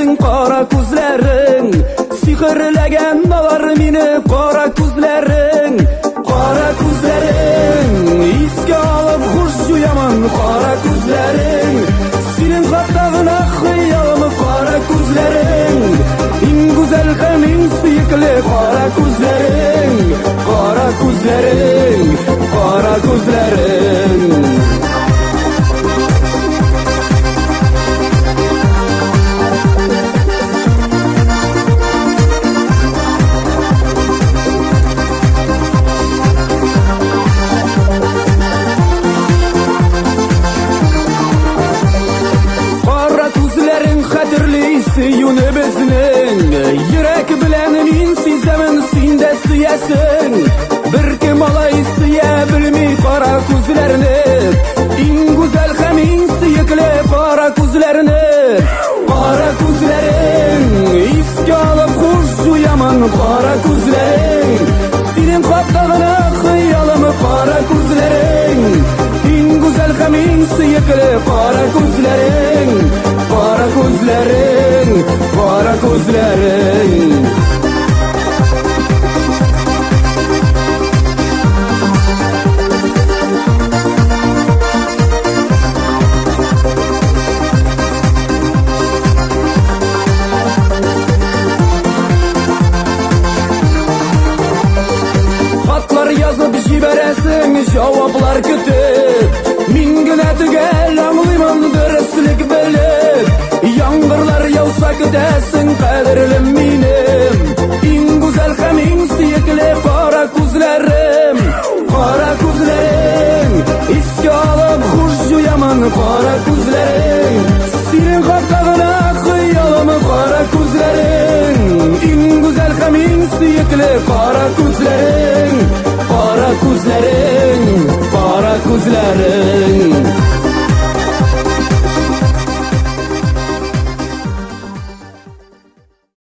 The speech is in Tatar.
senin kara gözlerin, sihirlegen dalar meni kara gözlerin, kara gözlerin, iske alıp hoş juyaman kara gözlerin, senin hattağına hıyalım kara gözlerin, en güzel hem en sıyıklı kara gözlerin, kara gözlerin, kara gözlerin. Yunu bizning yürek bilen men sezaman sende siyasin bir kim olay siya bilmey qora ko'zlarini eng go'zal ham eng suyukli qora ko'zlarini qora ko'zlaring esga olib xush juyaman qora ko'zlaring sening qotlig'ini xiyolim qora ko'zlaring eng go'zal ham eng suyukli qora ko'zlaring qora ko'zlaring qora ko'zlaring. Xatlar yazıp jiberasing javoblar kutib men gina tugal anglayman durustlik bilib yomg'irlar yog'sa kutasin qadrlim menim eng go'zal ham eng suyukli qora ko'zlarim qora ko'zlaring esga olib xush juyaman qora ko'zlaring sening haqqingda xiyolim qora ko'zlaring eng go'zal ham eng suyukli qora ko'zlaring qora ko'zlaring qora ko'zlaring.